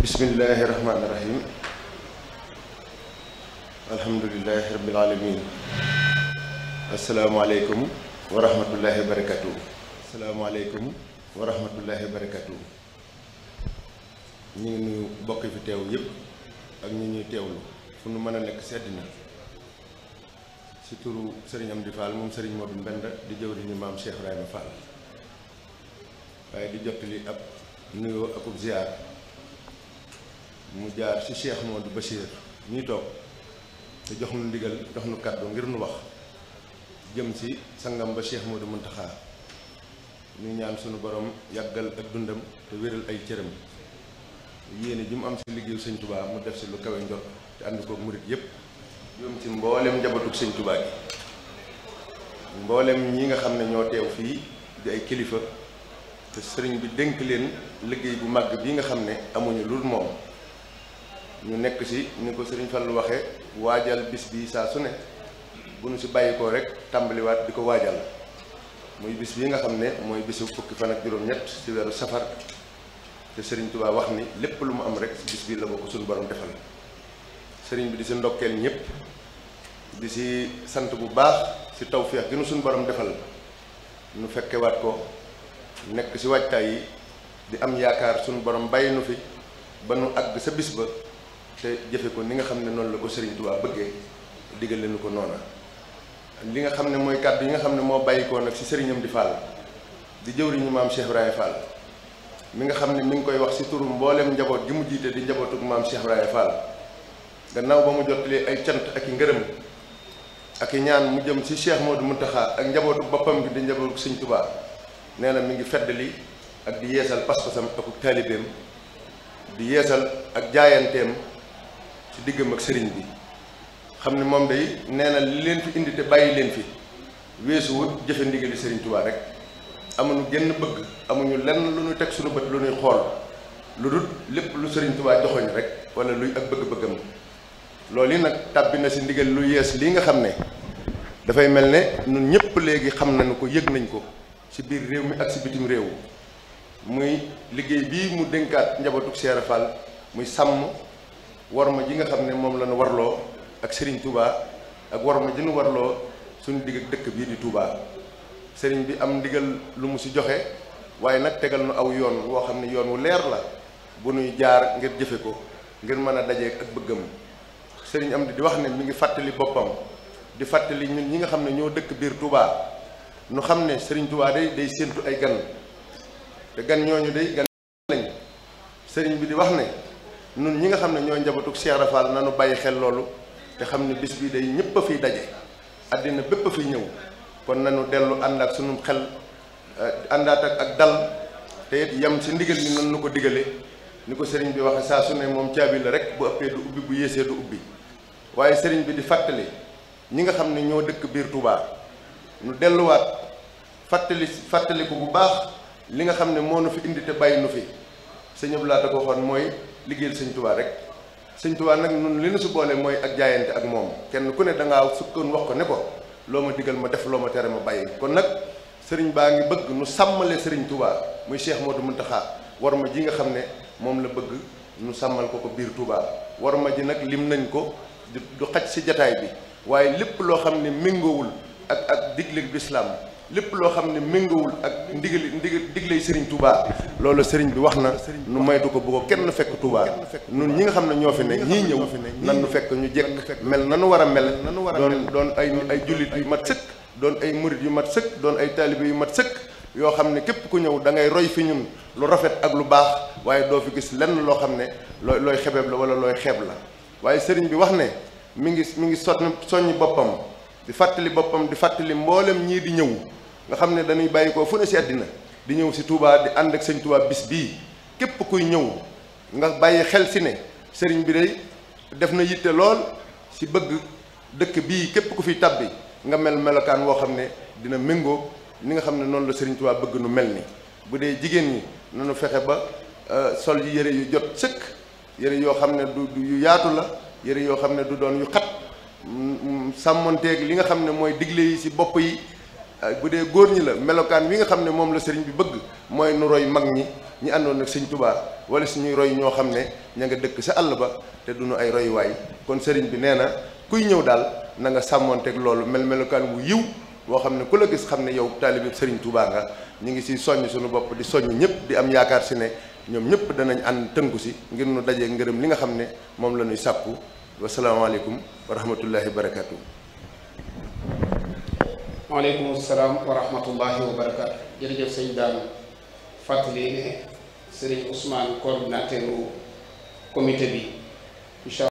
bismillahi rahmaani rahim alhamdulilahi rabbil alamin asalaamaaleykum wa rahmatullahi wa barakatuh asalaamaaleykum wa rahmatullahi wa barakatuh ñu ngi nuyu bokk fi teew yëpp ak ñi ñuy teewlu fu nu mën a nekk si àddina si turu sëriñ Amdi Fall moom sëriñ Modou Mbenda di jëwriñu maam Cheikh Ibrahima Fall waaye di jottali ab nuyoo akub ziar mu jaar ci Cheikh Modou Bachir ñuy toog te jox nu ndigal jox nu kàddu ngir nu wax jëm ci sangam ba Cheikh Modou Muntaxa ñu ñaan sunu borom yàggal ak dundam te wéral ay cëram yéene ji mu am ci liggéeyu sëñ Touba mu def ci lu kawe njot te ànd kook murit yépp yom ci mboolem njabatug sëñ Touba gi mboolem ñi nga xam ne ñoo teew fii di ay kilifa te sëriñ bi dénk leen liggéey bu màgg bii nga xam ne amuñu lu moom ñu nekk ci ni ko sëriñ Fallu waxee waajal bis bi saa su ne bu nu ci bàyyikoo rek tàmbaliwaat di ko waajal muy bis bi nga xam ne mooy bisu fukki fan ak juróom-ñett ci weeru safar te sëriñ Touba wax ni lépp lu mu am rek ci bis bi la ko suñu borom defal sëriñ bi di ci ndokkeel ñëpp di ci sant bu baax ci tawféex gi nu suñu borom defal nu fekkewaat ko nekk ci waajtaay yi di am yaakaar suñu borom bàyyi nu fi ba nu àgg sa bis ba te jëfe ko ni nga xam ne noonu la ko sëriñ Touba bëggee digal leen ko noona li nga xam ne mooy kàddu yi nga xam ne moo bàyyikoo nag ci sëriñ Amdi Fall di jëwriñu maam Cheikh Ibrahima Fall mi nga xam ne mi ngi koy wax ci turu mboolem njaboot gi mu jiite di njabootug maam Cheikh Ibrahima Fall gannaaw ba mu jottalee ay cant ak i ngërëm ak i ñaan mu jëm ci Cheikh Modou Muntaxa ak njabootu boppam gi di njabootu sëñ Touba nee na mi ngi feddali ak di yeesal pas-pasam ak taalibeem di yeesal ak jaayanteem ci diggam ak sëriñ bi xam ne moom day nee na li leen fi indi te bàyyi leen fi weesuwut jëfe ndigali sëriñ Touba rek amuñu genn bëgg amuñu lenn lu ñuy teg suñu bët lu ñuy xool lu dul lépp lu sëriñ Touba joxoñ rek wala luy ak bëgg-bëggam loolu yi nag tàbbi na ci ndigal lu yees lii nga xam ne dafay mel ne ñun ñëpp léegi xam nañu ko yëg nañ ko ci biir réew mi ak ci bitim réew muy liggéey bii mu dénkaat njabootu Cheikh Fall muy sàmm warma ji nga xam ne moom la ñu warloo ak Serigne Touba ak warma ji ñu warloo suñu digg ak dëkk bii di Touba Serigne bi am ndigal lu mu ci joxe waaye nag tegal nu aw yoon woo xam ne yoon wu leer la bu nuy jaar ngir jëfe ko ngir mën a dajeek ak bëggam Serigne am di wax ne mi ngi fàttali boppam di fàttali ñun ñi nga xam ne ñoo dëkk biir Touba nu xam ne Serigne Touba day séentu ay gan te gan ñooñu day gan lañ Serigne bi di wax ne nun ñi nga xam ne ñoo njabootug Cheikh Rafal nanu bàyyi xel loolu te xam ne bis bi day ñëpp a fiy daje àddina bépp a fiy ñëw kon nanu dellu ànd ak sunu xel àndaat ak dal te it yem ci ndigal yi nan nu ko digale ni ko Serigne bi waxe saa su ne moom caabi la rek bu ëppee du ubbi bu yéesee du ubbi waaye Serigne bi di fàttali ñi nga xam ne ñoo dëkk biir Touba nu delluwaat fàttali ko bu baax li nga xam ne moo nu fi indi te bàyyi nu fi sëñ Abdou Lahad da ko waxoon mooy liggéeyal sëñ Touba rek sëñ Touba nag nun li nu si boole mooy ak jaayante ak moom kenn ku ne da ngaa sukkoon wax ko ne ko loo ma digal ma def loo ma tere ma bàyyi kon nag sëriñ baa ngi bëgg nu sàmmale sëriñ Touba muy Cheikh Modou Muntaxa war ma ji nga xam ne moom la bëgg nu sàmmal ko biir Touba war ma ji nag lim nañ ko du xaj si jataay bi waaye lépp loo xam ne méngoowul ak digle lislaam lépp loo xam ne méngoowul ak digley sëriñ Touba loolu sëriñ bi wax na nu maytu ko bu ko kenn fekk Touba nun ñi nga xam ne ñoo fi ne ñii ñëw nan nu fekk ñu jekk mel nanu war a mel doon ay jullit yu mat sëkk doon ay murit yu mat sëkk doon ay taalibe yu mat sëkk yoo xam ne képp ku ñëw da ngay roy fi ñun lu rafet ak lu baax waaye doo fi gis lenn loo xam ne looy xebeeb la wala looy xeeb la waaye sëriñ bi wax ne mi ngi soññ boppam di fàttali boppam di fàttali mboolem ñii di ñëw nga xam ne dañuy bàyyi ko fu ne si àddina di ñëw si Touba di ànd ak sëñ Touba bis bii képp kuy ñëw nga bàyyi xel si ne sëriñ bi day def na yitte lool si bëgg dëkk bii képp ku fi tabbi nga mel melokaan woo xam ne dina méngoo ni nga xam ne noonu la sëriñ Touba bëgg nu mel ni bu dee jigéen ñi nanu fexe ba sol yi yëre yu jot sëkk yëre yoo xam ne du yu yaatu la yëre yoo xam ne du doon yu xat sàmmonteeg li nga xam ne mooy digle yi si bopp yi bu dee góor ñi la melokaan wi nga xam ne moom la sëriñ bi bëgg mooy nu roy mag ñi àndoon ak sëñ Tuubaa wala suñuy roy ñoo xam ne ña nga dëkk sa àll ba te duñu ay royuwaay kon sëriñ bi nee na kuy ñëw daal na nga sàmmoonteeg loolu melokaan wu yiw boo xam ne ku la gis xam ne yow taalibe sëriñ Tuubaa nga ñu ngi si soññ suñu bopp di soññ ñëpp di am yaakaar si ne ñoom ñëpp danañ ànd tënku si ngir nu dajee ngërëm li nga xam ne moom la ñuy sàkku wasalaamaaleykum wa rahmatullahi wa barakaatu. waaleykum salaam wa rahmatullahi wa barakaatu. jërëjëf sëñ Dame fàttali ne sëriñ Ousmane coordinateur comité bi.